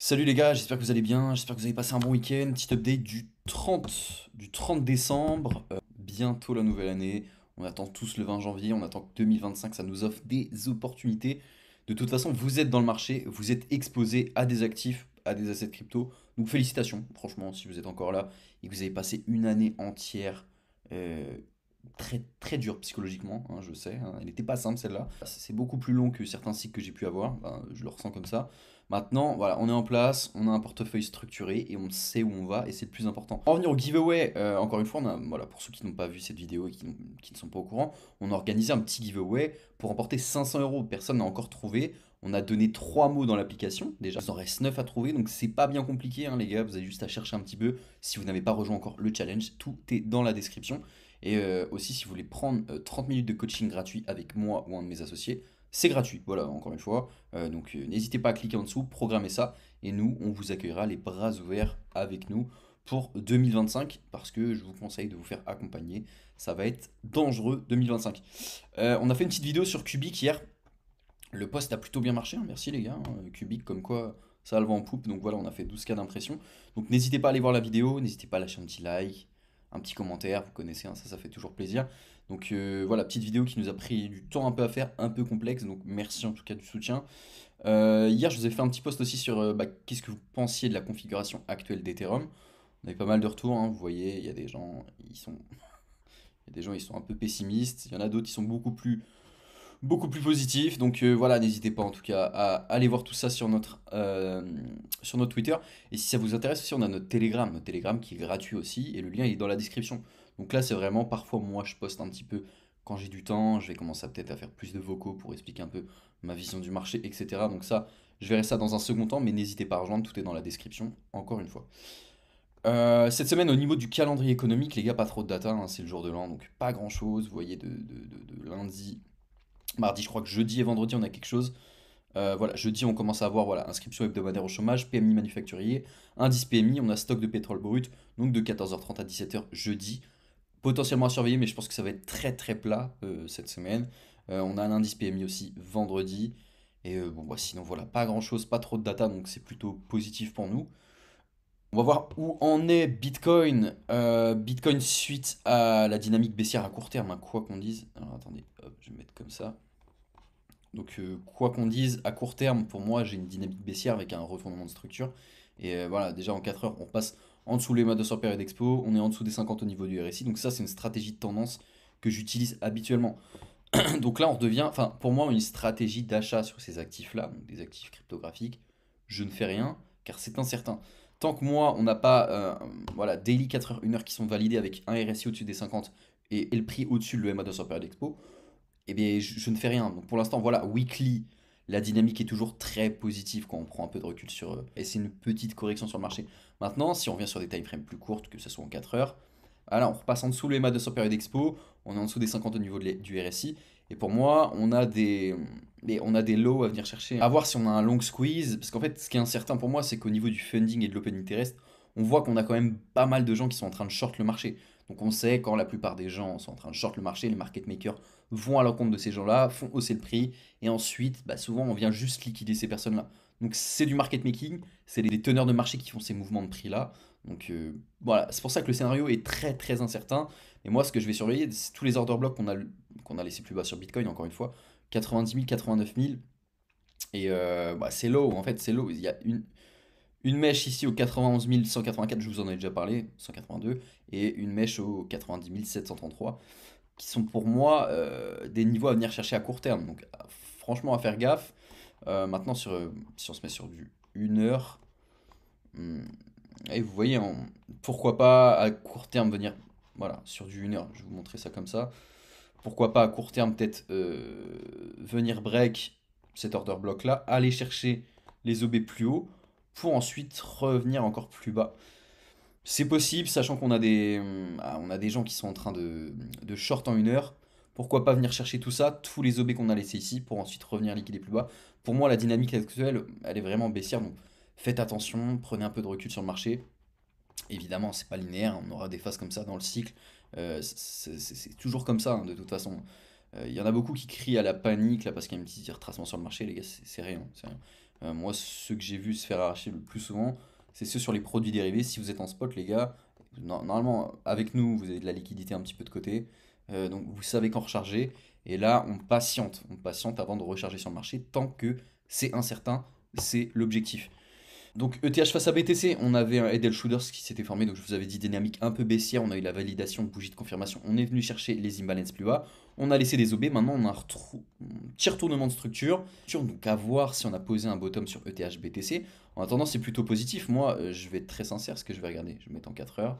Salut les gars, j'espère que vous allez bien, j'espère que vous avez passé un bon week-end. Petit update du 30 décembre, bientôt la nouvelle année. On attend tous le 20 janvier, on attend que 2025, ça nous offre des opportunités. De toute façon, vous êtes dans le marché, vous êtes exposé à des actifs, à des assets crypto. Donc félicitations, franchement, si vous êtes encore là et que vous avez passé une année entière euh, très, très dure psychologiquement, hein, je sais, hein. Elle n'était pas simple celle-là. C'est beaucoup plus long que certains cycles que j'ai pu avoir, ben, je le ressens comme ça. Maintenant, voilà, on est en place, on a un portefeuille structuré et on sait où on va et c'est le plus important. En revenir au giveaway, encore une fois, voilà, pour ceux qui n'ont pas vu cette vidéo et qui ne sont pas au courant, on a organisé un petit giveaway pour remporter 500 euros. Personne n'a encore trouvé. On a donné 3 mots dans l'application. Déjà, il en reste 9 à trouver, donc c'est pas bien compliqué, hein, les gars. Vous avez juste à chercher un petit peu. Si vous n'avez pas rejoint encore le challenge, tout est dans la description. Et aussi, si vous voulez prendre 30 minutes de coaching gratuit avec moi ou un de mes associés, c'est gratuit, voilà, encore une fois. Donc n'hésitez pas à cliquer en dessous, programmez ça, et nous, on vous accueillera les bras ouverts avec nous pour 2025, parce que je vous conseille de vous faire accompagner. Ça va être dangereux 2025. On a fait une petite vidéo sur Cubic hier. Le post a plutôt bien marché, hein, merci les gars, hein. Cubic, comme quoi ça a le vent en poupe. Donc voilà, on a fait 12K d'impression. Donc n'hésitez pas à aller voir la vidéo, n'hésitez pas à lâcher un petit like, un petit commentaire, vous connaissez, hein, ça fait toujours plaisir. Donc voilà, petite vidéo qui nous a pris du temps un peu à faire, un peu complexe. Donc merci en tout cas du soutien. Hier, je vous ai fait un petit post aussi sur qu'est-ce que vous pensiez de la configuration actuelle d'Ethereum. On avait pas mal de retours, hein, vous voyez, il y a des gens, ils sont un peu pessimistes. Il y en a d'autres qui sont beaucoup plus positif. Donc voilà, n'hésitez pas en tout cas à aller voir tout ça sur notre Twitter. Et si ça vous intéresse aussi, on a notre Telegram qui est gratuit aussi, et le lien est dans la description. Donc là, c'est vraiment parfois moi je poste un petit peu quand j'ai du temps, je vais commencer peut-être à faire plus de vocaux pour expliquer un peu ma vision du marché, etc. Donc ça, je verrai ça dans un second temps, mais n'hésitez pas à rejoindre, tout est dans la description, encore une fois. Cette semaine, au niveau du calendrier économique, les gars, pas trop de data, hein, c'est le jour de l'an, donc pas grand-chose. Vous voyez, de lundi mardi, je crois que jeudi et vendredi, on a quelque chose. Voilà, jeudi, on commence à avoir voilà, inscription hebdomadaire au chômage, PMI manufacturier, indice PMI, on a stock de pétrole brut, donc de 14h30 à 17h jeudi. Potentiellement à surveiller, mais je pense que ça va être très très plat cette semaine. On a un indice PMI aussi vendredi. Et bon, bah, sinon, voilà, pas grand chose, pas trop de data, donc c'est plutôt positif pour nous. On va voir où en est Bitcoin. Bitcoin suite à la dynamique baissière à court terme, hein, quoi qu'on dise. Alors attendez, hop, je vais mettre comme ça. Donc, quoi qu'on dise, à court terme, pour moi, j'ai une dynamique baissière avec un refondement de structure. Et voilà, déjà en 4 heures, on passe en dessous les mois 200 période expo, on est en dessous des 50 au niveau du RSI. Donc ça, c'est une stratégie de tendance que j'utilise habituellement. Donc là, on redevient, enfin, pour moi, une stratégie d'achat sur ces actifs-là, donc des actifs cryptographiques. Je ne fais rien, car c'est incertain. Tant que moi, on n'a pas, voilà, daily 4 heures, 1 heure qui sont validés avec un RSI au-dessus des 50 et le prix au-dessus de l'EMA 200 période expo, eh bien, je ne fais rien. Donc pour l'instant, voilà, weekly, la dynamique est toujours très positive quand on prend un peu de recul sur eux. Et c'est une petite correction sur le marché. Maintenant, si on revient sur des time frames plus courtes, que ce soit en 4 heures, voilà, on repasse en dessous le EMA 200 période expo, on est en dessous des 50 au niveau du RSI. Et pour moi, on a des lows à venir chercher. À voir si on a un long squeeze. Parce qu'en fait, ce qui est incertain pour moi, c'est qu'au niveau du funding et de l'open interest, on voit qu'on a quand même pas mal de gens qui sont en train de short le marché. Donc on sait quand la plupart des gens sont en train de short le marché, les market makers vont à l'encontre de ces gens-là, font hausser le prix, et ensuite, bah, souvent, on vient juste liquider ces personnes-là. Donc c'est du market making, c'est les teneurs de marché qui font ces mouvements de prix-là. Donc voilà, c'est pour ça que le scénario est très très incertain. Et moi, ce que je vais surveiller, c'est tous les order blocks qu'on a laissé plus bas sur Bitcoin, encore une fois, 90 000, 89 000. Et bah, c'est low, en fait, c'est low. Il y a une mèche ici au 91 184, je vous en ai déjà parlé, 182, et une mèche au 90 733 qui sont pour moi des niveaux à venir chercher à court terme. Donc franchement à faire gaffe. Maintenant si on se met sur du 1 heure, et vous voyez, pourquoi pas à court terme venir voilà, sur du 1 heure, je vais vous montrer ça comme ça. Pourquoi pas à court terme peut-être venir break cet order block là, aller chercher les OB plus haut pour ensuite revenir encore plus bas. C'est possible, sachant on a des gens qui sont en train de short en 1 heure. Pourquoi pas venir chercher tout ça, tous les OB qu'on a laissés ici, pour ensuite revenir liquider plus bas. Pour moi, la dynamique actuelle, elle est vraiment baissière, donc faites attention, prenez un peu de recul sur le marché. Évidemment, c'est pas linéaire, on aura des phases comme ça dans le cycle. C'est toujours comme ça, hein, de toute façon. Il y en a beaucoup qui crient à la panique là parce qu'il y a un petit retracement sur le marché, les gars, c'est rien, c'est rien. Moi, ceux que j'ai vu se faire arracher le plus souvent, c'est ceux sur les produits dérivés. Si vous êtes en spot, les gars, normalement, avec nous, vous avez de la liquidité un petit peu de côté. Donc, vous savez quand recharger. Et là, on patiente avant de recharger sur le marché tant que c'est incertain. C'est l'objectif. Donc ETH face à BTC, on avait un Head and Shoulders qui s'était formé, donc je vous avais dit dynamique un peu baissière, on a eu la validation de bougie de confirmation, on est venu chercher les imbalances plus bas, on a laissé des OB, maintenant on a un petit retournement de structure, donc à voir si on a posé un bottom sur ETH BTC. En attendant, c'est plutôt positif. Moi, je vais être très sincère, ce que je vais regarder, je vais mettre en 4 heures.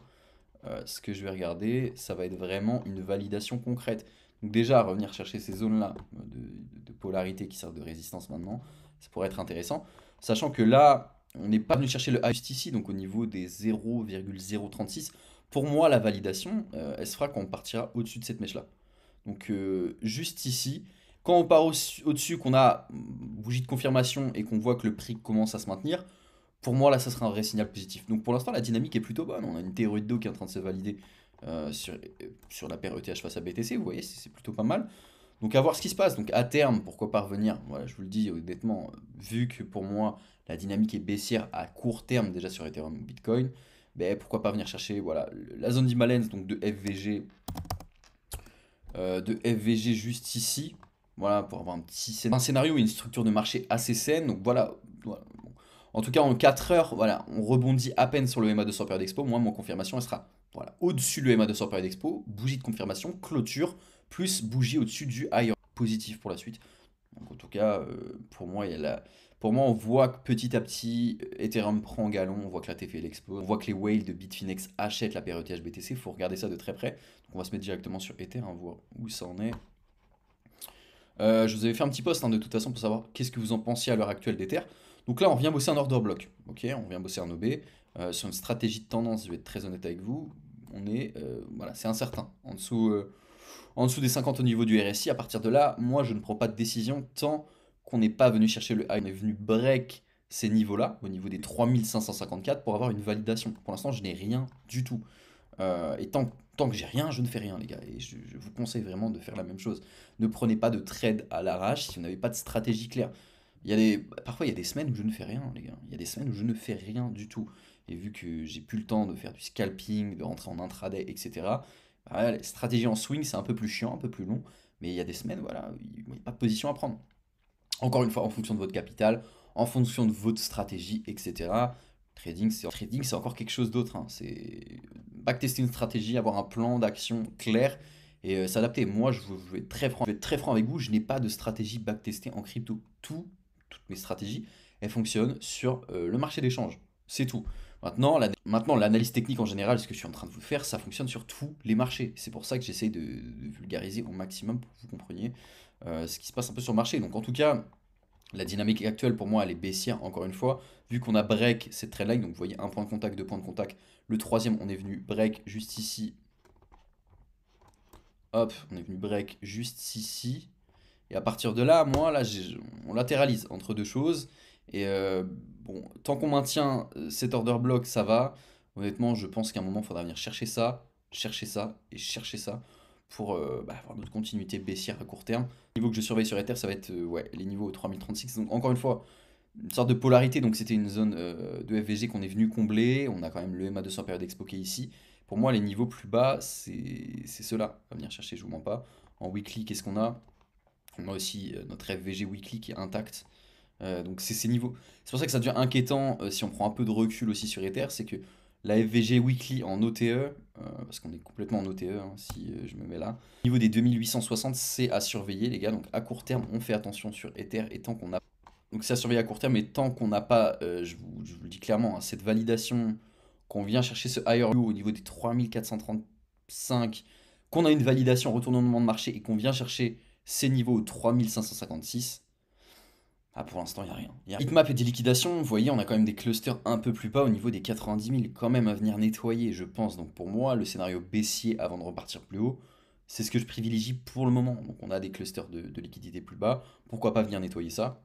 Ce que je vais regarder, ça va être vraiment une validation concrète. Donc déjà, revenir chercher ces zones-là de polarité qui servent de résistance maintenant, ça pourrait être intéressant. Sachant que là, on n'est pas venu chercher le high juste ici, donc au niveau des 0,036. Pour moi, la validation, elle se fera quand on partira au-dessus de cette mèche-là. Donc juste ici, quand on part au-dessus, qu'on a bougie de confirmation et qu'on voit que le prix commence à se maintenir, pour moi, là, ça sera un vrai signal positif. Donc pour l'instant, la dynamique est plutôt bonne. On a une théorie de dos qui est en train de se valider sur la paire ETH face à BTC. Vous voyez, c'est plutôt pas mal. Donc à voir ce qui se passe. Donc à terme, pourquoi pas revenir. Voilà, je vous le dis honnêtement, vu que pour moi, la dynamique est baissière à court terme déjà sur Ethereum et Bitcoin, ben, pourquoi pas venir chercher voilà, la zone d'imbalance donc de FVG juste ici. Voilà, pour avoir un scénario et une structure de marché assez saine. Donc voilà. Bon. En tout cas, en 4 heures, voilà, on rebondit à peine sur le MA 200 période expo. Moi, mon confirmation, elle sera voilà, au-dessus le MA 200 période expo, bougie de confirmation, clôture, plus bougie au-dessus du higher positif pour la suite. Donc, en tout cas, pour moi, pour moi, on voit que petit à petit, Ethereum prend galon, on voit que la TFL explose, on voit que les whales de Bitfinex achètent la période BTC. Il faut regarder ça de très près. Donc, on va se mettre directement sur Ether, hein, voir où ça en est. Je vous avais fait un petit post hein, de toute façon pour savoir qu'est-ce que vous en pensiez à l'heure actuelle d'Ether. Donc là, on vient bosser un order block. Ok, on vient bosser un OB. Sur une stratégie de tendance, je vais être très honnête avec vous. On est, voilà, c'est incertain. En dessous des 50 au niveau du RSI, à partir de là, moi, je ne prends pas de décision tant qu'on n'est pas venu chercher le high. On est venu break ces niveaux-là, au niveau des 3554, pour avoir une validation. Pour l'instant, je n'ai rien du tout. Et tant que j'ai rien, je ne fais rien, les gars. Et je vous conseille vraiment de faire la même chose. Ne prenez pas de trade à l'arrache si vous n'avez pas de stratégie claire. Parfois, il y a des semaines où je ne fais rien, les gars. Il y a des semaines où je ne fais rien du tout. Et vu que j'ai plus le temps de faire du scalping, de rentrer en intraday, etc., bah ouais, les stratégies en swing, c'est un peu plus chiant, un peu plus long. Mais il y a des semaines, voilà, il n'y a pas de position à prendre. Encore une fois, en fonction de votre capital, en fonction de votre stratégie, etc. Trading, c'est encore quelque chose d'autre, hein. C'est backtester une stratégie, avoir un plan d'action clair et s'adapter. Moi, je vais être je vais être très franc avec vous, je n'ai pas de stratégie backtestée en crypto. Toutes mes stratégies, elles fonctionnent sur le marché d'échange. C'est tout. Maintenant, l'analyse technique en général, ce que je suis en train de vous faire, ça fonctionne sur tous les marchés. C'est pour ça que j'essaye de vulgariser au maximum pour que vous compreniez ce qui se passe un peu sur le marché. Donc en tout cas, la dynamique actuelle pour moi elle est baissière encore une fois, vu qu'on a break cette trendline, donc vous voyez un point de contact, deux points de contact, le troisième on est venu break juste ici, hop, on est venu break juste ici, et à partir de là, moi là on latéralise entre deux choses, et bon, tant qu'on maintient cet order block ça va, honnêtement je pense qu'à un moment il faudra venir chercher ça et chercher ça pour avoir notre continuité baissière à court terme. Le niveau que je surveille sur Ether, ça va être ouais, les niveaux 3036. Donc encore une fois, une sorte de polarité. Donc c'était une zone de FVG qu'on est venu combler. On a quand même le MA 200 période expo qui est ici. Pour moi, les niveaux plus bas, c'est ceux-là. On va venir chercher, je vous mens pas. En weekly, qu'est-ce qu'on a? On a aussi notre FVG weekly qui est intact. Donc c'est ces niveaux. C'est pour ça que ça devient inquiétant si on prend un peu de recul aussi sur Ether, c'est que la FVG Weekly en OTE, parce qu'on est complètement en OTE hein, si je me mets là, au niveau des 2860, c'est à surveiller les gars, donc à court terme on fait attention sur Ether et tant qu'on a... Donc c'est à surveiller à court terme et tant qu'on n'a pas, je vous le dis clairement, hein, cette validation, qu'on vient chercher ce higher low au niveau des 3435, qu'on a une validation retournement de marché et qu'on vient chercher ces niveaux aux 3556, ah, pour l'instant, il n'y a rien. Heatmap et des liquidations, vous voyez, on a quand même des clusters un peu plus bas au niveau des 90 000, quand même à venir nettoyer, je pense. Donc pour moi, le scénario baissier avant de repartir plus haut, c'est ce que je privilégie pour le moment. Donc on a des clusters de liquidité plus bas, pourquoi pas venir nettoyer ça?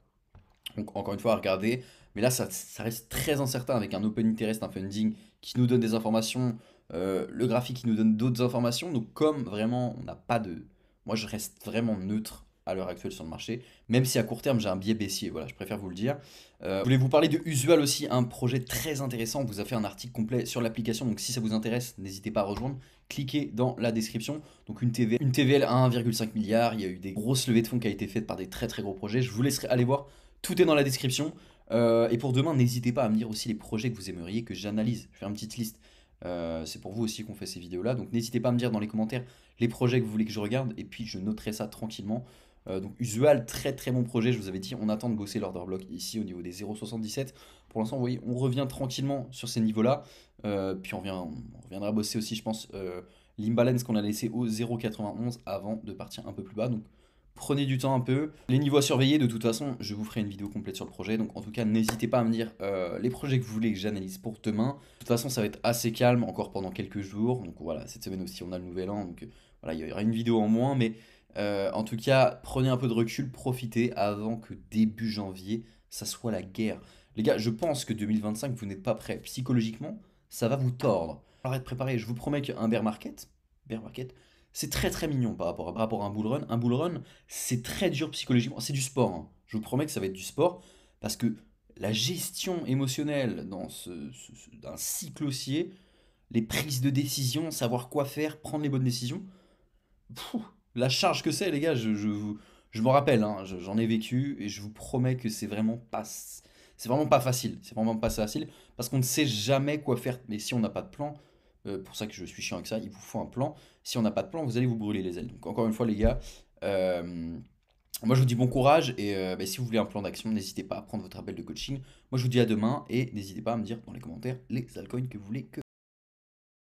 Donc encore une fois, à regarder. Mais là, ça reste très incertain avec un open interest, un funding qui nous donne des informations, le graphique qui nous donne d'autres informations. Donc comme vraiment, on n'a pas de... Moi, je reste vraiment neutre à l'heure actuelle sur le marché, même si à court terme j'ai un biais baissier, voilà, je préfère vous le dire. Je voulais vous parler de Usual aussi, un projet très intéressant. On vous a fait un article complet sur l'application, donc si ça vous intéresse, n'hésitez pas à rejoindre. Cliquez dans la description. Donc une TVL à 1,5 milliard, il y a eu des grosses levées de fonds qui a été faites par des très très gros projets. Je vous laisserai aller voir, tout est dans la description. Et pour demain, n'hésitez pas à me dire aussi les projets que vous aimeriez que j'analyse. Je fais une petite liste. C'est pour vous aussi qu'on fait ces vidéos-là. Donc n'hésitez pas à me dire dans les commentaires les projets que vous voulez que je regarde. Et puis je noterai ça tranquillement. Donc Usual, très très bon projet. Je vous avais dit, on attend de bosser l'order block ici au niveau des 0,77. Pour l'instant, vous voyez, on revient tranquillement sur ces niveaux-là. Puis on reviendra bosser aussi, je pense, l'imbalance qu'on a laissé au 0,91 avant de partir un peu plus bas. Donc prenez du temps un peu. Les niveaux à surveiller, de toute façon, je vous ferai une vidéo complète sur le projet. Donc en tout cas, n'hésitez pas à me dire les projets que vous voulez que j'analyse pour demain. De toute façon, ça va être assez calme encore pendant quelques jours. Donc voilà, cette semaine aussi, on a le nouvel an. Donc voilà, il y aura une vidéo en moins. Mais en tout cas, prenez un peu de recul, profitez avant que début janvier, ça soit la guerre. Les gars, je pense que 2025, vous n'êtes pas prêts. Psychologiquement, ça va vous tordre. Alors être préparé, je vous promets qu'un bear market, c'est très très mignon par rapport à un bull run. Un bull run, c'est très dur psychologiquement. C'est du sport, hein. Je vous promets que ça va être du sport. Parce que la gestion émotionnelle dans d'un cycle haussier, les prises de décision, savoir quoi faire, prendre les bonnes décisions, pfff, la charge que c'est, les gars, je m'en rappelle, hein, j'en ai vécu et je vous promets que c'est vraiment pas facile. C'est vraiment pas facile parce qu'on ne sait jamais quoi faire. Mais si on n'a pas de plan, pour ça que je suis chiant avec ça, il vous faut un plan. Si on n'a pas de plan, vous allez vous brûler les ailes. Donc encore une fois, les gars, moi je vous dis bon courage et bah, si vous voulez un plan d'action, n'hésitez pas à prendre votre appel de coaching. Moi je vous dis à demain et n'hésitez pas à me dire dans les commentaires les altcoins que vous voulez que